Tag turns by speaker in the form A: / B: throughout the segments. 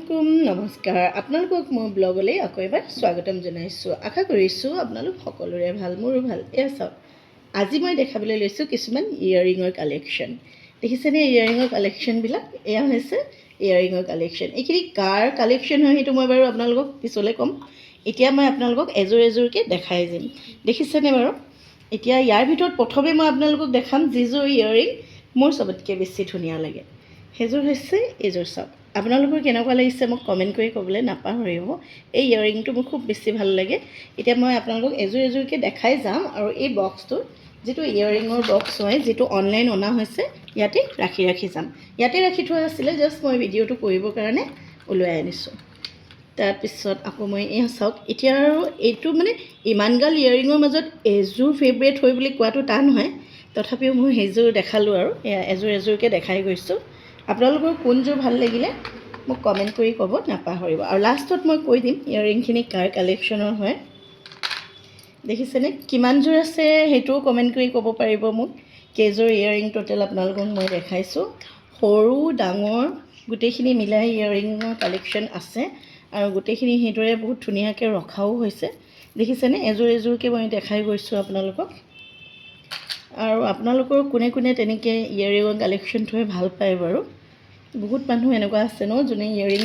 A: আলাইকুম নমস্কাৰ আপোনালোকক মই ব্লগলৈ আকৌ এবাৰ স্বাগতম জনাইছোঁ আশা কৰিছোঁ আপোনালোক সকলোৰে ভাল মোৰো ভাল এয়া চাওক আজি মই দেখাবলৈ লৈছোঁ কিছুমান ইয়েৰিঙৰ কালেকশ্যন দেখিছেনে ইয়েৰিঙৰ কালেকশ্যনবিলাক এয়া হৈছে ইয়েৰিঙৰ কালেকশ্যন এইখিনি কাৰ কালেকশ্যন হয় সেইটো মই বাৰু আপোনালোকক পিছলৈ ক'ম এতিয়া মই আপোনালোকক এযোৰ এযোৰকৈ দেখাই যাম দেখিছেনে বাৰু এতিয়া ইয়াৰ ভিতৰত প্ৰথমে মই আপোনালোকক দেখাম যিযোৰ ইয়েৰিং মোৰ চবতকৈ বেছি ধুনীয়া লাগে সেইযোৰ হৈছে এইযোৰ চাওক আপোনালোকৰ কেনেকুৱা লাগিছে মোক কমেণ্ট কৰি ক'বলৈ নাপাহৰিব এই ইয়েৰিংটো মোৰ খুব বেছি ভাল লাগে এতিয়া মই আপোনালোকক এযোৰ এযোৰকৈ দেখাই যাম আৰু এই বক্সটো যিটো ইয়েৰিঙৰ বক্স হয় যিটো অনলাইন অনা হৈছে ইয়াতে ৰাখি যাম ইয়াতে ৰাখি থোৱা আছিলে জাষ্ট মই ভিডিঅ'টো কৰিবৰ কাৰণে ওলাই আনিছোঁ তাৰপিছত আকৌ মই এয়া চাওক এতিয়া আৰু এইটো মানে ইমানগাল ইয়েৰিঙৰ মাজত এযোৰ ফেভৰেট হয় বুলি কোৱাটো টান হয় তথাপিও মই সেইযোৰ দেখালোঁ আৰু এয়া এযোৰ এযোৰকৈ দেখাই গৈছোঁ আপোনালোকৰ কোনযোৰ ভাল লাগিলে মোক কমেণ্ট কৰি ক'ব নাপাহৰিব আৰু লাষ্টত মই কৈ দিম ইয়েৰিংখিনি কাৰ কালেকশ্যনৰ হয় দেখিছেনে কিমানযোৰ আছে সেইটোও কমেণ্ট কৰি ক'ব পাৰিব মোক কেইযোৰ ইয়েৰিং টোটেল আপোনালোকক মই দেখাইছোঁ সৰু ডাঙৰ গোটেইখিনি মিলাই ইয়েৰিঙৰ কালেকশ্যন আছে আৰু গোটেইখিনি সেইদৰে বহুত ধুনীয়াকৈ ৰখাও হৈছে দেখিছেনে এযোৰ এযোৰকৈ মই দেখাই গৈছোঁ আপোনালোকক আৰু আপোনালোকৰ কোনে কোনে তেনেকৈ ইয়েৰিঙৰ কালেকশ্যন থৈ ভাল পায় বাৰু বহুত মানুহ এনেকুৱা আছে ন যোনে ইয়েৰিং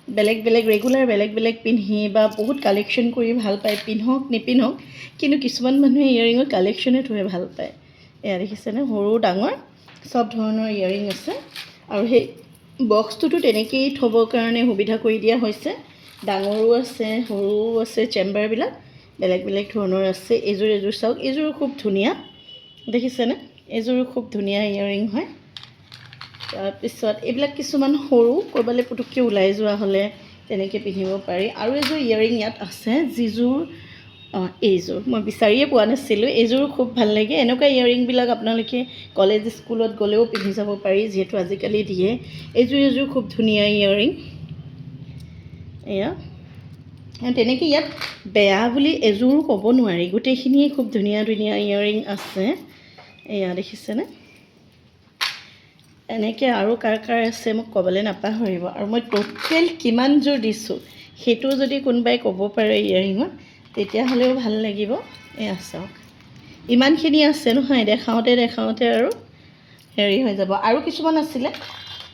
A: বেলেগ বেলেগ ৰেগুলাৰ বেলেগ বেলেগ পিন্ধি বা বহুত কালেকশ্যন কৰি ভাল পায় পিন্ধক নিপিন্ধক কিন্তু কিছুমান মানুহে ইয়েৰিঙৰ কালেকশ্যনে থৈ ভাল পায় এয়া দেখিছেনে সৰু ডাঙৰ চব ধৰণৰ ইয়েৰিং আছে আৰু সেই বক্সটোতো তেনেকৈয়ে থ'বৰ কাৰণে সুবিধা কৰি দিয়া হৈছে ডাঙৰো আছে সৰুও আছে চেম্বাৰবিলাক বেলেগ বেলেগ ধৰণৰ আছে এযোৰ এযোৰ চাওক এইযোৰ খুব ধুনীয়া দেখিছেনে এইযোৰো খুব ধুনীয়া ইয়েৰিং হয় তাৰপিছত এইবিলাক কিছুমান সৰু ক'ৰবালৈ পুটুককৈ ওলাই যোৱা হ'লে তেনেকৈ পিন্ধিব পাৰি আৰু এযোৰ ইয়েৰিং ইয়াত আছে যিযোৰ এইযোৰ মই বিচাৰিয়ে পোৱা নাছিলোঁ এইযোৰো খুব ভাল লাগে এনেকুৱা ইয়েৰিংবিলাক আপোনালোকে কলেজ স্কুলত গ'লেও পিন্ধি যাব পাৰি যিহেতু আজিকালি দিয়ে এইযোৰ খুব ধুনীয়া ইয়েৰিং এয়া তেনেকৈ ইয়াত বেয়া বুলি এযোৰো ক'ব নোৱাৰি গোটেইখিনিয়ে খুব ধুনীয়া ধুনীয়া ইয়েৰিং আছে এয়া দেখিছেনে এনেকৈ আৰু কাৰ আছে মোক ক'বলৈ নাপাহৰিব আৰু মই টোটেল কিমানযোৰ দিছোঁ সেইটো যদি কোনোবাই ক'ব পাৰে ইয়েৰিঙত তেতিয়াহ'লেও ভাল লাগিব এয়া চাওক ইমানখিনি আছে নহয় দেখাওঁতে আৰু হেৰি হৈ যাব আৰু কিছুমান আছিলে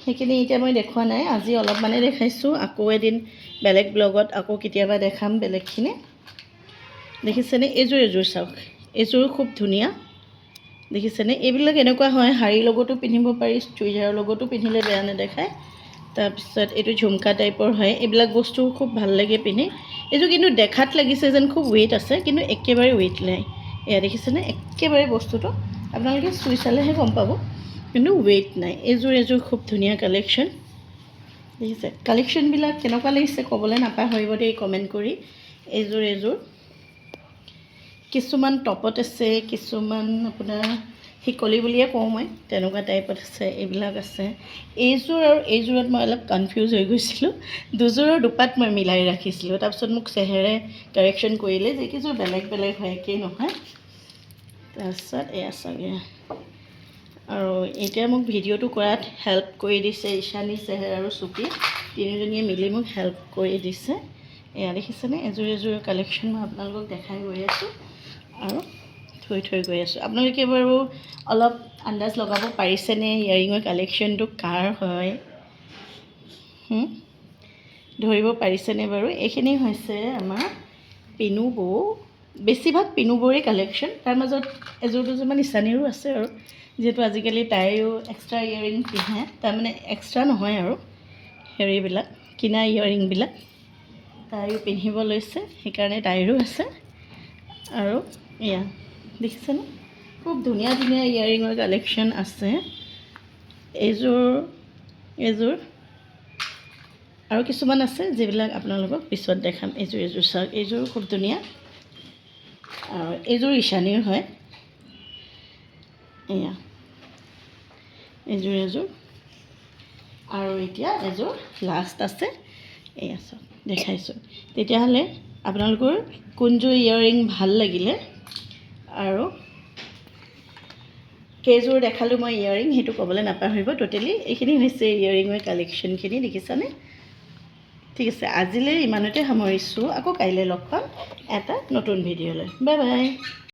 A: সেইখিনি এতিয়া মই দেখুওৱা নাই আজি অলপমানে দেখাইছোঁ আকৌ এদিন বেলেগ ব্লগত আকৌ কেতিয়াবা দেখাম বেলেগখিনি দেখিছেনে এইযোৰ চাওক এইযোৰ খুব ধুনীয়া দেখিছেনে এইবিলাক এনেকুৱা হয় শাৰীৰ লগতো পিন্ধিব পাৰি চুইজাৰৰ লগতো পিন্ধিলে বেয়া নেদেখায় তাৰপিছত এইটো ঝুমকা টাইপৰ হয় এইবিলাক বস্তু খুব ভাল লাগে পিন্ধি এইযোৰ কিন্তু দেখাত লাগিছে যেন খুব ৱেইট আছে কিন্তু একেবাৰে ৱেইট নাই এয়া দেখিছেনে একেবাৰে বস্তুটো আপোনালোকে চুই চালেহে গম পাব কিন্তু ৱেইট নাই এইযোৰ খুব ধুনীয়া কালেকশ্যন দেখিছে কালেকশ্যনবিলাক কেনেকুৱা লাগিছে ক'বলৈ নাপাহৰিব দেই কমেণ্ট কৰি এইযোৰ কিছুমান টপত আছে কিছুমান আপোনাৰ শিকলি বুলিয়ে কওঁ মই তেনেকুৱা টাইপত আছে এইবিলাক আছে এইযোৰ আৰু এইযোৰত মই অলপ কনফিউজ হৈ গৈছিলোঁ দুযোৰৰ দুপাত মই মিলাই ৰাখিছিলোঁ তাৰপিছত মোক চেহেৰে কাৰেকশ্যন কৰিলে যে এইকেইযোৰ বেলেগ বেলেগ হয় একেই নহয় তাৰপিছত এয়া চাগে আৰু এতিয়া মোক ভিডিঅ'টো কৰাত হেল্প কৰি দিছে ঈশানী চেহেৰ আৰু চুপি তিনিজনীয়ে মিলি মোক হেল্প কৰি দিছে এয়া দেখিছেনে এযোৰ কালেকশ্যন মই আপোনালোকক দেখাই গৈ আছোঁ আৰু থৈ গৈ আছোঁ আপোনালোকে বাৰু অলপ আন্দাজ লগাব পাৰিছেনে ইয়েৰিঙৰ কালেকশ্যনটো কাৰ হয় ধৰিব পাৰিছেনে বাৰু এইখিনি হৈছে আমাৰ পিনু বৌ বেছিভাগ পিনু বৌৰে কালেকশ্যন তাৰ মাজত এযোৰ দুযোৰমান ঈশানীৰো আছে আৰু যিহেতু আজিকালি তাইও এক্সট্ৰা ইয়েৰিং পিন্ধে তাৰমানে এক্সট্ৰা নহয় আৰু হেৰিবিলাক কিনা ইয়েৰিংবিলাক তাইও পিন্ধিব লৈছে সেইকাৰণে তাইৰো আছে আৰু এয়া দেখিছেনে খুব ধুনীয়া ধুনীয়া ইয়েৰিঙৰ কালেকশ্যন আছে এইযোৰ আৰু কিছুমান আছে যিবিলাক আপোনালোকক পিছত দেখাম এইযোৰ চাওক এইযোৰ খুব ধুনীয়া আৰু এইযোৰ ঈশানীৰ হয় এয়া এইযোৰ আৰু এতিয়া এযোৰ লাষ্ট আছে এয়া চাওক দেখাইছোঁ তেতিয়াহ'লে আপোনালোকৰ কোনযোৰ ইয়েৰিং ভাল লাগিলে আৰু কেইযোৰ দেখালোঁ মই ইয়েৰিং সেইটো ক'বলৈ নাপাহৰিব টোটেলি এইখিনি হৈছে ইয়েৰিঙৰ কালেকশ্যনখিনি দেখিছানে ঠিক আছে, আজিলৈ ইমানতে সামৰিছোঁ। আকৌ কাইলৈ লগ পাম এটা নতুন ভিডিঅ'লৈ। Bye bye.